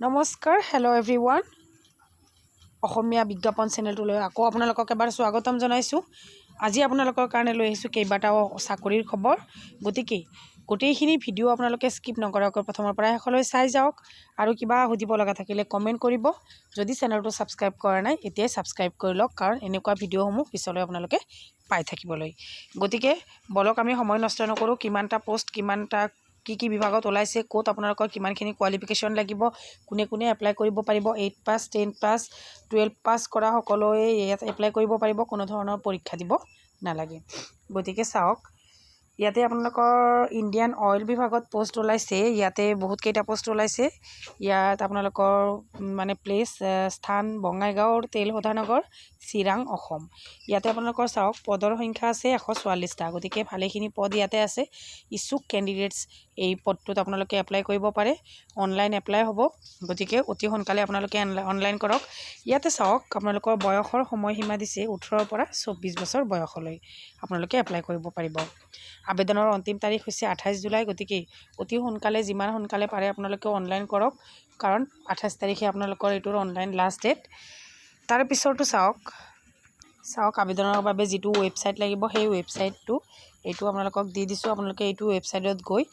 নমস্কাৰ hello' everyone অসমীয়া বিজ্ঞাপন চেনেলটোলৈ আকৌ আপোনালোকক এবাৰ স্বাগতম জনাইছোঁ। আজি আপোনালোকৰ কাৰণে লৈ আহিছোঁ কেইবাটাও চাকৰিৰ খবৰ। গতিকে গোটেইখিনি ভিডিঅ' আপোনালোকে স্কিপ নকৰাকৈ প্ৰথমৰ পৰা শেষলৈ চাই যাওক আৰু কিবা সুধিব লগা থাকিলে কমেণ্ট কৰিব। যদি চেনেলটো ছাবস্ক্ৰাইব কৰা নাই এতিয়াই ছাবস্ক্ৰাইব কৰি লওক, কাৰণ এনেকুৱা ভিডিঅ'সমূহ পিছলৈ আপোনালোকে পাই থাকিবলৈ। গতিকে বলক আমি সময় নষ্ট নকৰোঁ। কিমানটা পোষ্ট, কিমানটা কি বিভাগত ওলাইছে, ক'ত আপোনালোকৰ কিমানখিনি কোৱালিফিকেশ্যন লাগিব, কোনে কোনে এপ্লাই কৰিব পাৰিব, 8 পাছ 10 পাছ 12 পাছ কৰা সকলোৱে ইয়াত এপ্লাই কৰিব পাৰিব, কোনো ধৰণৰ পৰীক্ষা দিব নালাগে। গতিকে চাওক, ইয়াতে আপোনালোকৰ ইণ্ডিয়ান অইল বিভাগত পোষ্ট ওলাইছে। ইয়াতে বহুতকেইটা পোষ্ট ওলাইছে। ইয়াত আপোনালোকৰ প্লেচ স্থান বঙাইগাঁও তেল শোধনাগাৰ চিৰাং অসম। ইয়াতে আপোনালোকৰ চাওক পদৰ সংখ্যা আছে 144টা। গতিকে ভালেখিনি পদ ইয়াতে আছে। ইচ্ছুক কেণ্ডিডেটছ এই পদটোত আপোনালোকে এপ্লাই কৰিব পাৰে। অনলাইন এপ্লাই হ'ব, গতিকে অতি সোনকালে আপোনালোকে অনলাইন কৰক। ইয়াতে চাওক আপোনালোকৰ বয়সৰ সময়সীমা দিছে 18ৰ পৰা 24 বছৰ বয়সলৈ আপোনালোকে এপ্লাই কৰিব পাৰিব। আবেদনৰ অন্তিম তাৰিখ হৈছে 28 জুলাই। গতিকে অতি সোনকালে, যিমান সোনকালে পাৰে আপোনালোকে অনলাইন কৰক, কাৰণ 28 তাৰিখে আপোনালোকৰ এইটোৰ অনলাইন লাষ্ট ডেট। তাৰ পিছৰটো চাওক আবেদনৰ বাবে যিটো ৱেবছাইট লাগিব সেই ৱেবছাইটটো এইটো আপোনালোকক দি দিছোঁ। আপোনালোকে এইটো ৱেবছাইটত গৈ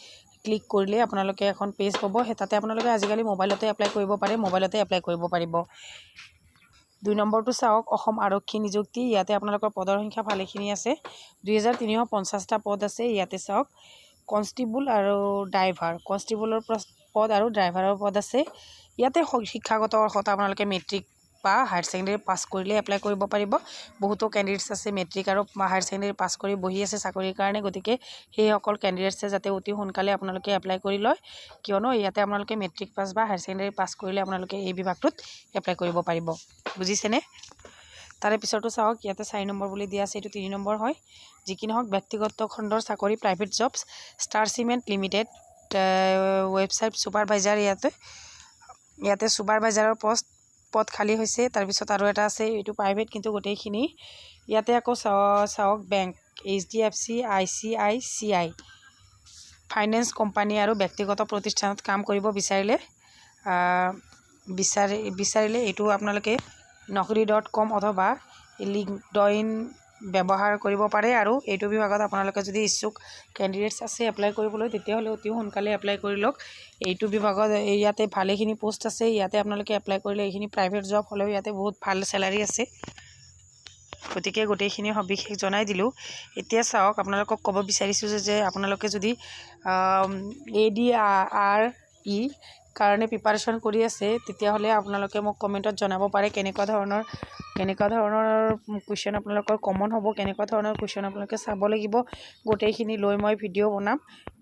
ক্লিক কৰিলে আপোনালোকে এখন পেজ পাব। তাতে আপোনালোকে আজিকালি মোবাইলতে এপ্লাই কৰিব পাৰে, মোবাইলতে এপ্লাই কৰিব পাৰিব। 2 নম্বৰটো চাওক অসম আৰক্ষী নিযুক্তি। ইয়াতে আপোনালোকৰ পদৰ সংখ্যা ভালেখিনি আছে। 2350টা পদ আছে। ইয়াতে চাওক কনষ্টেবল আৰু ড্ৰাইভাৰ, কনষ্টেবলৰ পদ আৰু ড্ৰাইভাৰৰ পদ আছে। ইয়াতে শিক্ষাগত অৰ্হতা আপোনালোকে মেট্ৰিক বা হায়াৰ ছেকেণ্ডেৰী পাছ কৰিলে এপ্লাই কৰিব পাৰিব। বহুতো কেণ্ডিডেটছ আছে মেট্ৰিক আৰু হায়াৰ ছেকেণ্ডেৰী পাছ কৰি বহি আছে চাকৰিৰ কাৰণে। গতিকে সেইসকল কেণ্ডিডেটছে যাতে অতি সোনকালে আপোনালোকে এপ্লাই কৰি লয়, কিয়নো ইয়াতে আপোনালোকে মেট্ৰিক পাছ বা হায়াৰ ছেকেণ্ডেৰী পাছ কৰিলে আপোনালোকে এই বিভাগটোত এপ্লাই কৰিব পাৰিব। বুজিছেনে? তাৰে পিছতো চাওক ইয়াতে 4 নম্বৰ বুলি দিয়া আছে, এইটো 3 নম্বৰ হয়। যি কি নহওক ব্যক্তিগত খণ্ডৰ চাকৰি, private jobs, star cement limited, website supervisor. ইয়াতে ছুপাৰভাইজাৰৰ পদ খালী হৈছে। তাৰপিছত আৰু এটা আছে, এইটো প্ৰাইভেট কিন্তু গোটেইখিনি। ইয়াতে আকৌ চাওক bank, HDFC, ICICI finance company আৰু ব্যক্তিগত প্ৰতিষ্ঠানত কাম কৰিব বিচাৰিলে এইটো আপোনালোকে naukri.com অথবা লিংকডইন ব্যৱহাৰ কৰিব পাৰে। আৰু এইটো বিভাগত আপোনালোকে যদি ইচ্ছুক কেণ্ডিডেটছ আছে এপ্লাই কৰিবলৈ, তেতিয়াহ'লে অতি সোনকালে এপ্লাই কৰি লওক। এইটো বিভাগত ইয়াতে ভালেখিনি পোষ্ট আছে। ইয়াতে আপোনালোকে এপ্লাই কৰিলে এইখিনি প্ৰাইভেট জব হ'লেও ইয়াতে বহুত ভাল চেলাৰী আছে। গতিকে গোটেইখিনি সবিশেষ জনাই দিলোঁ। এতিয়া চাওক আপোনালোকক ক'ব বিচাৰিছোঁ যে আপোনালোকে যদি ADRE কাৰণে প্ৰিপাৰেশ্যন কৰি আছে, তেতিয়াহ'লে আপোনালোকে মোক কমেণ্টত জনাব পাৰে কেনেকুৱা ধৰণৰ কুৱেশ্যন আপোনালোকৰ কমন হ'ব, কেনেকুৱা ধৰণৰ কুৱেশ্যন আপোনালোকে চাব লাগিব। গোটেইখিনি লৈ মই ভিডিঅ' বনাম।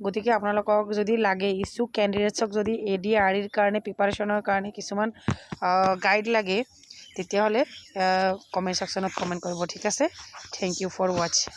গতিকে আপোনালোকক যদি লাগে, ইচ্ছুক কেণ্ডিডেটছক যদি ADREৰ কাৰণে প্ৰিপাৰেশ্যনৰ কাৰণে কিছুমান গাইড লাগে, তেতিয়াহ'লে কমেণ্ট ছেকশ্যনত কমেণ্ট কৰিব। ঠিক আছে, থেংক ইউ ফৰ ৱাটচিং।